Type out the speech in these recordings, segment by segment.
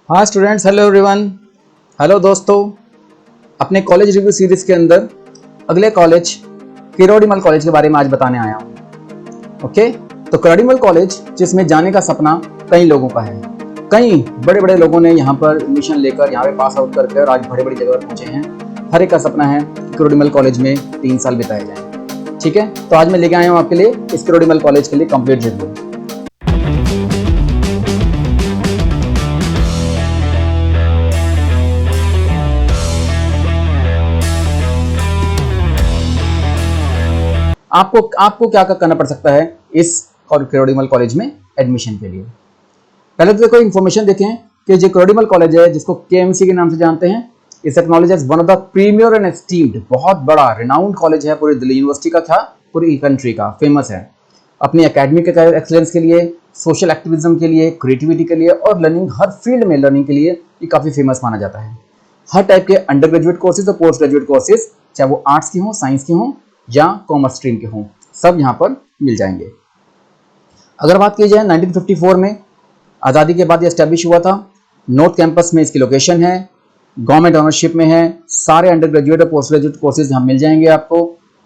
हाँ students, hello everyone. Hello दोस्तों, अपने कॉलेज रिव्यू सीरीज के अंदर अगले कॉलेज किरोड़ीमल कॉलेज के बारे में आज बताने आया हूँ। ओके, तो किरोड़ीमल कॉलेज जिसमें जाने का सपना कई लोगों का है। कई बड़े बड़े लोगों ने यहाँ पर एडमिशन लेकर यहाँ पे पास आउट करके और आज बड़े बड़ी जगह पर पहुंचे हैं। हर एक का सपना है किरोड़ीमल कॉलेज में 3 साल बिताए जाएं। ठीक है, तो आज मैं लेके आया हूँ आपके लिए इस किरोड़ीमल कॉलेज के लिए कंप्लीट रिव्यू। आपको क्या करना पड़ सकता है इस किरोड़ीमल कॉलेज में एडमिशन के लिए। पहले तो देखो इन्फॉर्मेशन देखें कि जो किरोड़ीमल कॉलेज है, जिसको केएमसी के नाम से जानते हैं, इस acknowledge as one of the premier and esteemed, बहुत बड़ा रिनाउंड कॉलेज है पूरी दिल्ली यूनिवर्सिटी का, था पूरी कंट्री का, फेमस है अपनी एकेडमिक एक्सेलेंस के लिए, सोशल एक्टिविज्म के लिए, क्रिएटिविटी के लिए और लर्निंग, हर फील्ड में लर्निंग के लिए ये काफी फेमस माना जाता है। हर टाइप के अंडर ग्रेजुएट कोर्सेज और पोस्ट ग्रेजुएट कोर्सेज, चाहे वो आर्ट्स के हों, साइंस के हों या कॉमर्स स्ट्रीम के हों, सब यहाँ पर मिल जाएंगे। अगर बात की जाए 1954 में आज़ादी के बाद ये एस्टैब्लिश हुआ था। नॉर्थ कैंपस में इसकी लोकेशन है, गवर्नमेंट ऑनरशिप में है, सारे अंडर ग्रेजुएट और पोस्ट ग्रेजुएट कोर्सेज यहाँ मिल जाएंगे आपको।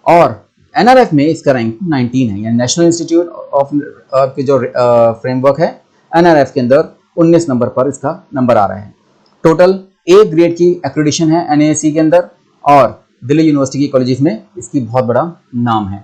और एनआरएफ में इसका रैंक 19 है, यानी नेशनल इंस्टीट्यूट ऑफ की जो फ्रेमवर्क है एनआरएफ के अंदर 19 नंबर पर इसका नंबर आ रहा है। टोटल ए ग्रेड की एक्रेडिशन है एनएसी के अंदर और दिल्ली यूनिवर्सिटी की कॉलेजेस में इसकी बहुत बड़ा नाम है।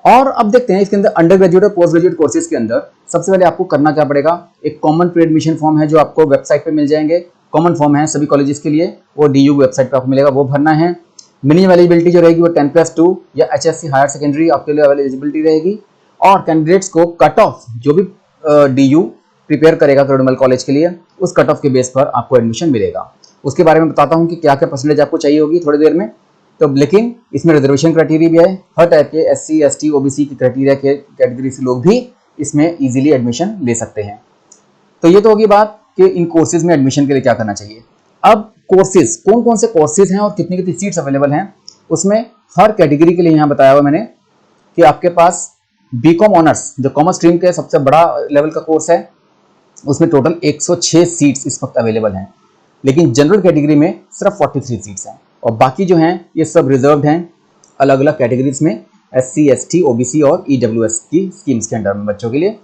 और अब देखते हैं इसके अंदर अंडर ग्रेजुएट और पोस्ट ग्रेजुएट कोर्सेज के अंदर सबसे पहले आपको करना क्या पड़ेगा। एक कॉमन प्री एडमिशन फॉर्म है जो आपको वेबसाइट पे मिल जाएंगे। कॉमन फॉर्म है सभी कॉलेजेस के लिए, वो डीयू वेबसाइट पे आपको मिलेगा, वो भरना है। मिनिमम एलिजिबिलिटी जो रहेगी वो 10+2 या एचएससी हायर सेकेंडरी आपके लिए एलिजिबिलिटी रहेगी। और कैंडिडेट्स को कट ऑफ जो भी डीयू प्रिपेयर करेगा किरोड़ीमल कॉलेज के लिए, उस कट ऑफ के बेस पर आपको एडमिशन मिलेगा। उसके बारे में बताता हूँ कि क्या क्या परसेंटेज आपको चाहिए होगी थोड़ी देर में। तो लेकिन इसमें रिजर्वेशन क्राइटेरिया भी है, हर टाइप के एससी एसटी ओबीसी की क्राइटेरिया के कैटेगरी से लोग भी इसमें इजीली एडमिशन ले सकते हैं। तो ये तो होगी बात कि इन कोर्सेज में एडमिशन के लिए क्या करना चाहिए। अब कोर्सेज कौन कौन से कोर्सेज हैं और कितनी कितनी सीट्स अवेलेबल हैं, उसमें हर कैटेगरी के लिए यहाँ बताया हुआ मैंने कि आपके पास बीकॉम ऑनर्स जो कॉमर्स स्ट्रीम के सबसे बड़ा लेवल का कोर्स है, उसमें टोटल 106 सीट्स इस वक्त अवेलेबल हैं। लेकिन जनरल कैटेगरी में सिर्फ 43 सीट्स हैं और बाकी जो हैं ये सब रिजर्व्ड हैं अलग अलग कैटेगरीज में, एससी एसटी ओबीसी और ईडब्ल्यूएस की स्कीम्स के अंडर में बच्चों के लिए।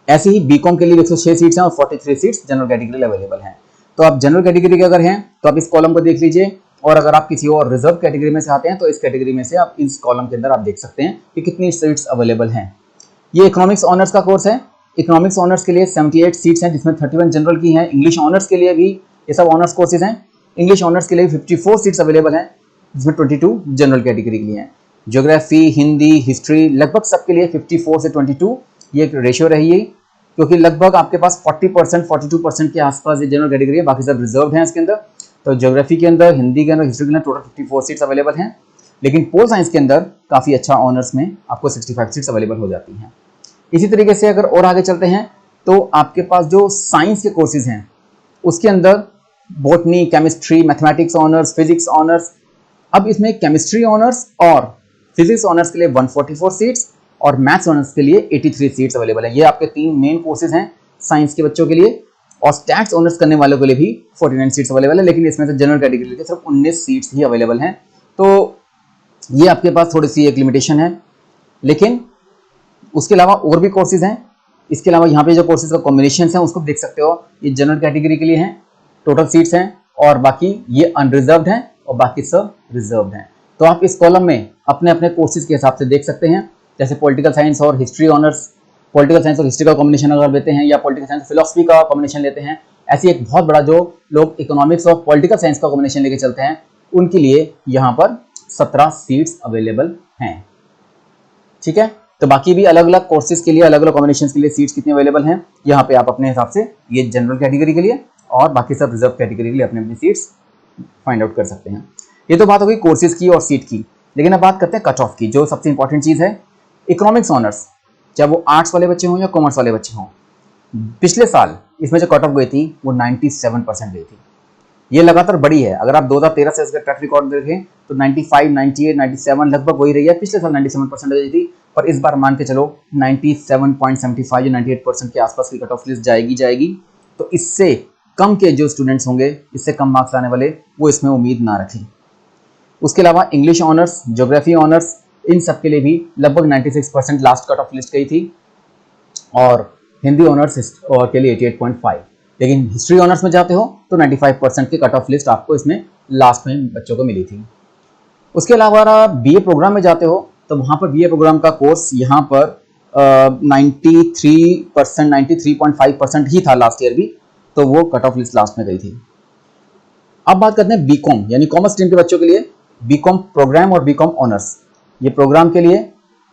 ऐसे ही बीकॉम के लिए 106 सीट्स हैं और 43 सीट्स जनरल कैटेगरी अवेलेबल हैं। तो आप जनरल कैटेगरी के अगर हैं तो आप इस कॉलम को देख लीजिए, और अगर आप किसी और रिजर्व कैटेगरी में से आते हैं तो इस कैटेगरी में से आप इस कॉलम के अंदर आप देख सकते हैं कि कितनी सीट्स अवेलेबल हैं। ये इकोनॉमिक्स ऑनर्स का कोर्स है। इकोनॉमिक्स ऑनर्स के लिए 78 सीट्स हैं, जिसमें 31 जनरल की हैं। इंग्लिश ऑनर्स के लिए भी ये सब ऑनर्स कोर्सेज हैं। इंग्लिश ऑनर्स के लिए 54 सीट्स अवेलेबल हैं, जिसमें 22 जनरल कैटेगरी के लिए हैं। ज्योग्राफी, हिंदी, हिस्ट्री, लगभग सबके लिए 54 से 22 ये एक रेशियो रही है, क्योंकि लगभग आपके पास 40% 42% के आसपास ये जनरल कैटेगरी है, बाकी सब रिजर्व हैं इसके अंदर। तो ज्योग्राफी के अंदर, हिंदी के अंदर, हिस्ट्री के अंदर टोटल 54 सीट्स अवेलेबल हैं। लेकिन पोल साइंस के अंदर काफ़ी अच्छा ऑनर्स में आपको 65 सीट्स अवेलेबल हो जाती हैं। इसी तरीके से अगर और आगे चलते हैं तो आपके पास जो साइंस के कोर्सेज हैं उसके अंदर botany, chemistry, mathematics honours, physics honours. अब इसमें केमिस्ट्री ऑनर्स और फिजिक्स ऑनर्स के लिए 144 सीट्स और मैथ्स ऑनर्स के लिए 83 सीट्स अवेलेबल हैं। ये आपके 3 मेन कोर्सेज हैं साइंस के बच्चों के लिए। और स्टैट्स ऑनर्स करने वालों के लिए भी 49 सीट्स अवेलेबल है, लेकिन इसमें से जनरल कैटेगरी के लिए सिर्फ 19 सीट्स ही अवेलेबल हैं। तो ये आपके पास थोड़ी सी एक लिमिटेशन है। लेकिन उसके अलावा और भी कोर्सेज हैं। इसके अलावा यहाँ पे जो कोर्सेज का कॉम्बिनेशन है उसको देख सकते हो, ये जनरल कैटेगरी के लिए हैं, टोटल सीट्स हैं, और बाकी ये अनरिजर्व्ड हैं और बाकी सब रिजर्व्ड हैं। तो आप इस कॉलम में अपने अपने कोर्सेज के हिसाब से देख सकते हैं। जैसे पॉलिटिकल साइंस और हिस्ट्री ऑनर्स, पॉलिटिकल साइंस और हिस्ट्री का कॉम्बिनेशन अगर लेते हैं, या पॉलिटिकल साइंस फिलॉसफी का कॉम्बिनेशन लेते हैं, ऐसी एक बहुत बड़ा जो लोग इकोनॉमिक्स और पॉलिटिकल साइंस का कॉम्बिनेशन लेके चलते हैं, उनके लिए यहाँ पर 17 सीट्स अवेलेबल हैं। ठीक है, तो बाकी भी अलग अलग कोर्सेज के लिए, अलग अलग कॉम्बिनेशन के लिए सीट्स कितनी अवेलेबल हैं, यहाँ पे आप अपने हिसाब से ये जनरल कैटेगरी के लिए और बाकी सब रिजर्व कैटेगरी के लिए अपनी अपनी सीट्स फाइंड आउट कर सकते हैं। ये तो बात हो गई कोर्सेज की और सीट की। लेकिन अब बात करते हैं कट ऑफ की, जो सबसे इंपॉर्टेंट चीज़ है। इकोनॉमिक्स ऑनर्स, चाहे वो आर्ट्स वाले बच्चे हों या कॉमर्स वाले बच्चे हों, पिछले साल इसमें जो कट ऑफ गई थी वो 97% गई थी। ये लगातार बढ़ी है। अगर आप 2013 से इसका ट्रैक रिकॉर्ड देखें तो 95, 98, 97 लगभग वही रही है। पिछले साल 97% रही थी, पर इस बार मान के चलो 97.75 या 98% के आसपास की कट ऑफ लिस्ट जाएगी। तो इससे कम के जो स्टूडेंट्स होंगे, इससे कम मार्क्स लाने वाले, वो इसमें उम्मीद ना रखें। उसके अलावा इंग्लिश ऑनर्स, ज्योग्राफी ऑनर्स, इन सब के लिए भी लगभग 96% लास्ट कट ऑफ लिस्ट गई थी, और हिंदी ऑनर्स के लिए 88.5। लेकिन हिस्ट्री ऑनर्स में जाते हो तो 95% की कट ऑफ लिस्ट आपको इसमें लास्ट में बच्चों को मिली थी। उसके अलावा बीए प्रोग्राम में जाते हो तो वहाँ पर बीए प्रोग्राम का कोर्स यहाँ पर 93% ही था लास्ट ईयर भी, तो वो कट ऑफ लिस्ट लास्ट में गई थी। अब बात करते हैं बीकॉम यानी कॉमर्स स्ट्रीम के बच्चों के लिए। बीकॉम प्रोग्राम और बीकॉम ऑनर्स, ये प्रोग्राम के लिए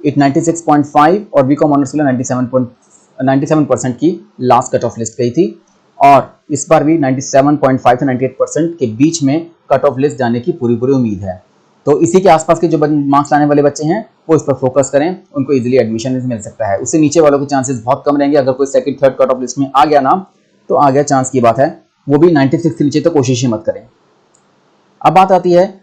96.5 और बीकॉम ऑनर्स के लिए 97% की लास्ट कट ऑफ लिस्ट गई थी, और इस बार भी 97.5 से 98% के बीच में कट ऑफ लिस्ट जाने की पूरी उम्मीद है। तो इसी के आसपास के जो मार्क्स लाने वाले बच्चे हैं वो इस पर फोकस करें, उनको इजीली एडमिशन मिल सकता है। उससे नीचे वालों के चांसेस बहुत कम रहेंगे। अगर कोई second third cut off list में आ गया ना, तो आ गया चांस की बात है, वो भी 96 के नीचे तो कोशिश ही मत करें। अब बात आती है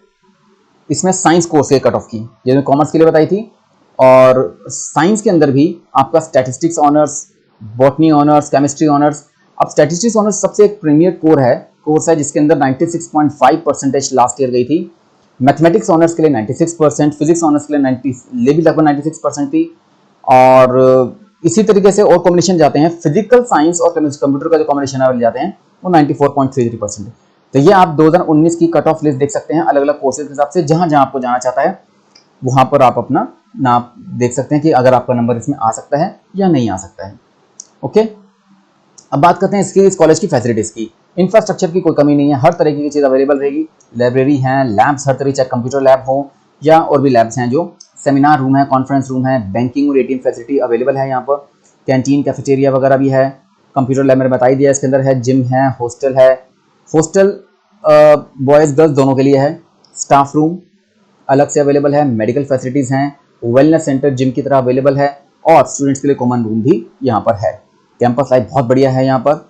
इसमें साइंस कोर्स के कट ऑफ की, जैसे कॉमर्स के लिए बताई थी, और साइंस के अंदर भी आपका statistics honours, botany honours, chemistry honours. अब स्टैटिस्टिक्स ऑनर्स सबसे एक प्रीमियर कोर्स है जिसके अंदर 96.5% लास्ट ईयर गई थी। मैथमेटिक्स ऑनर्स के लिए 96%, फिजिक्स ऑनर्स के लिए 90 भी लगभग 96% थी, और इसी तरीके से और कॉम्बिनेशन जाते हैं, फिजिकल साइंस और कंप्यूटर का जो कॉम्बिनेशन जाते हैं वो 94.33%। तो ये आप 2019 की कट ऑफ लिस्ट देख सकते हैं अलग अलग कोर्सेज के हिसाब से। जहां जहां आपको जाना चाहता है वहां पर आप अपना नाम देख सकते हैं कि अगर आपका नंबर इसमें आ सकता है या नहीं आ सकता है। ओके, अब बात करते हैं इस कॉलेज की फैसिलिटीज की। इंफ्रास्ट्रक्चर की कोई कमी नहीं है, हर तरह की चीज़ अवेलेबल रहेगी। लाइब्रेरी है, लैब्स हर तरह, चाहे कंप्यूटर लैब हो या और भी लैब्स हैं, जो सेमिनार रूम है, कॉन्फ्रेंस रूम है, बैंकिंग और एटीएम फैसिलिटी अवेलेबल है यहाँ पर। कैंटीन, कैफेटेरिया वगैरह भी है। कंप्यूटर लैब मैंने बता ही दिया, इसके अंदर है। जिम है, हॉस्टल बॉयज़ गर्ल्स दोनों के लिए है। स्टाफ रूम अलग से अवेलेबल है, मेडिकल फैसिलिटीज़ हैं, वेलनेस सेंटर जिम की तरह अवेलेबल है, और स्टूडेंट्स के लिए कॉमन रूम भी यहाँ पर है। कैंपस लाइफ बहुत बढ़िया है यहाँ पर।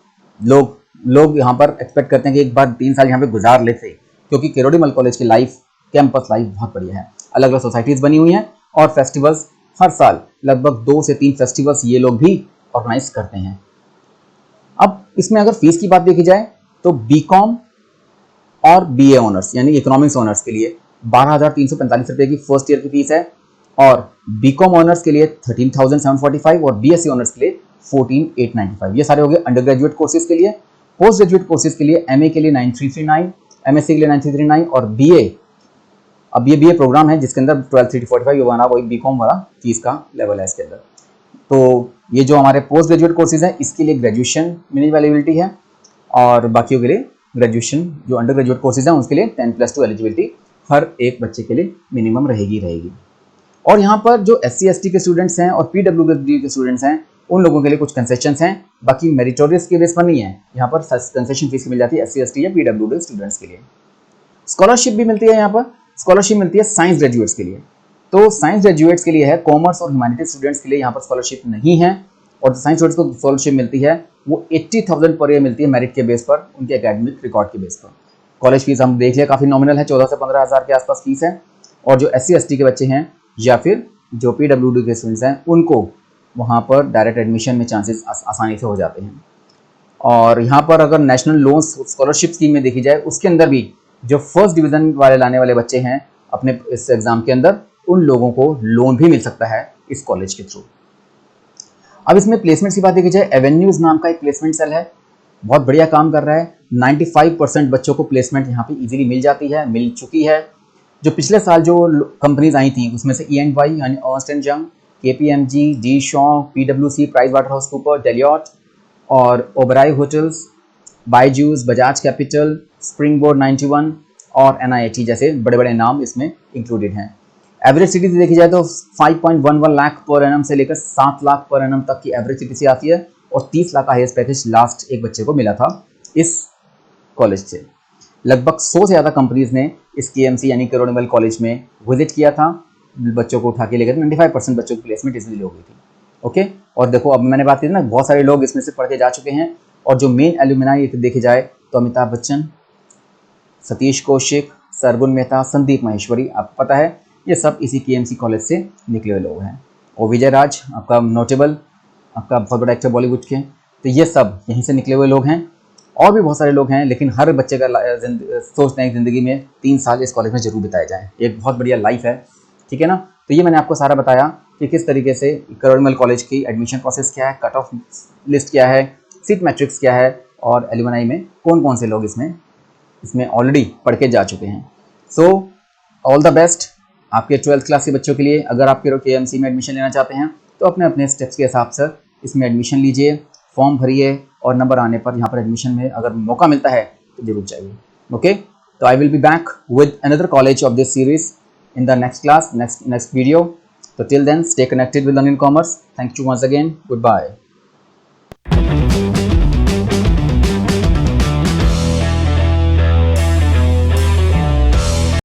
लोग यहाँ पर एक्सपेक्ट करते हैं कि एक बार 3 साल यहाँ पे गुजार लेते, क्योंकि किरोड़ीमल कॉलेज की लाइफ, कैंपस लाइफ बहुत बढ़िया है। अलग अलग सोसाइटीज़ बनी हुई हैं, और फेस्टिवल्स हर साल लगभग 2 से 3 फेस्टिवल्स ये लोग भी ऑर्गेनाइज करते हैं। अब इसमें अगर फीस की बात देखी जाए तो बीकॉम और बीए ऑनर्स यानी इकोनॉमिक्स ऑनर्स के लिए 12,345 रुपये की फर्स्ट ईयर की फीस है, और बीकॉम ऑनर्स के लिए 13,745 और बीएससी ऑनर्स के लिए 14,895। ये सारे हो गए अंडर ग्रेजुएट कोर्सेज के लिए। पोस्ट ग्रेजुएट कोर्सेज के लिए एमए के लिए 9,339, एमएससी के लिए 9,339, और बीए, अब ये बीए प्रोग्राम है जिसके अंदर 12,345 ये बना वही बीकॉम वाला फीस का लेवल है इसके अंदर। तो ये जो हमारे पोस्ट ग्रेजुएट कोर्सेज हैं इसके लिए ग्रेजुएशन मिनिमम एलिजिबिलिटी है, और बाकियों के लिए ग्रेजुएशन जो अंडर ग्रेजुएट कोर्सेज हैं उसके लिए 10+2 एलिजिबिलिटी हर एक बच्चे के लिए मिनिमम रहेगी। और यहाँ पर जो SC/ST के स्टूडेंट्स हैं और PWD के स्टूडेंट्स हैं उन लोगों के लिए कुछ कंसेशंस हैं, बाकी मेरिटोरियस के बेस पर नहीं है। यहाँ पर कंसेशन फीस मिल जाती है SC/ST या PWD स्टूडेंट्स के लिए। स्कॉलरशिप भी मिलती है यहाँ पर। स्कॉलरशिप मिलती है साइंस ग्रेजुएट्स के लिए। तो साइंस ग्रेजुएट्स के लिए है, कॉमर्स और ह्यूमैनिटीज स्टूडेंट्स के लिए यहाँ पर स्कॉलरशिप नहीं है। और साइंस स्टूडेंट्स को स्कॉलरशिप मिलती है वो 80,000 पर ईयर मिलती है, मेरिट के बेस पर, उनके एकेडमिक रिकॉर्ड के बेस पर। कॉलेज फीस हम देख लिया काफ़ी नॉमिनल है, 14 से 15,000 के आसपास फीस है। और जो SC/ST के बच्चे हैं या फिर जो PWD के स्टूडेंट्स हैं उनको वहाँ पर डायरेक्ट एडमिशन में चांसेस आसानी से हो जाते हैं। और यहाँ पर अगर नेशनल लोन स्कॉलरशिप स्कीम में देखी जाए उसके अंदर भी जो फर्स्ट डिवीज़न वाले लाने वाले बच्चे हैं अपने इस एग्ज़ाम के अंदर, उन लोगों को लोन भी मिल सकता है इस कॉलेज के थ्रू। अब इसमें प्लेसमेंट्स की बात देखी जाए, एवेन्यूज़ नाम का एक प्लेसमेंट सेल है, बहुत बढ़िया काम कर रहा है। 95% बच्चों को प्लेसमेंट यहाँ पे इजीली मिल जाती है, मिल चुकी है। जो पिछले साल जो कंपनीज आई थी उसमें से EY यानी अर्नस्ट एंड यंग, KPMG, जी शॉ, PwC, PricewaterhouseCoopers, डेलियट और Oberoi hotels, Byju's, Bajaj Capital, Springboard 91 और NIT जैसे बड़े बड़े नाम इसमें इंक्लूडेड हैं। एवरेज सीटीसी देखी जाए तो 5.11 लाख पर एनम से लेकर 7 लाख पर एनम तक की एवरेज सीटीसी आती है, और 30 लाख का हाईएस्ट पैकेज लास्ट एक बच्चे को मिला था इस कॉलेज से। लगभग 100 से ज़्यादा कंपनीज ने इस KMC यानी किरोड़ीमल कॉलेज में विजिट किया था, बच्चों को उठा के लेकर 95% बच्चों की प्लेसमेंट इजीली हो गई थी। ओके, और देखो अब मैंने बात की ना, बहुत सारे लोग इसमें से पढ़ के जा चुके हैं, और जो मेन एल्यूमिनाई देखी जाए तो अमिताभ बच्चन, सतीश कौशिक, सरगुन मेहता, संदीप माहेश्वरी, आपको पता है ये सब इसी KMC कॉलेज से निकले हुए लोग हैं। और विजय राज आपका नोटेबल, आपका बहुत बड़ा एक्टर बॉलीवुड के, तो ये सब यहीं से निकले हुए लोग हैं। और भी बहुत सारे लोग हैं, लेकिन हर बच्चे का सोचते हैं कि ज़िंदगी में 3 साल इस कॉलेज में ज़रूर बिताए जाएँ, एक बहुत बढ़िया लाइफ है, ठीक है ना। तो ये मैंने आपको सारा बताया कि किस तरीके से करोड़मल कॉलेज की एडमिशन प्रोसेस क्या है, कट ऑफ लिस्ट क्या है, सीट मैट्रिक्स क्या है, और एलुमनाई में कौन कौन से लोग इसमें ऑलरेडी पढ़ के जा चुके हैं। सो ऑल द बेस्ट आपके 12th क्लास के बच्चों के लिए। अगर आप KMC में एडमिशन लेना चाहते हैं तो अपने अपने स्टेप्स के हिसाब से इसमें एडमिशन लीजिए, फॉर्म भरिए, और नंबर आने पर यहाँ पर एडमिशन में अगर मौका मिलता है तो जरूर चाहिए। ओके, तो I will be back with another college of this series in the next class, next video. So till then, stay connected with Learning Commerce. Thank you once again. Goodbye.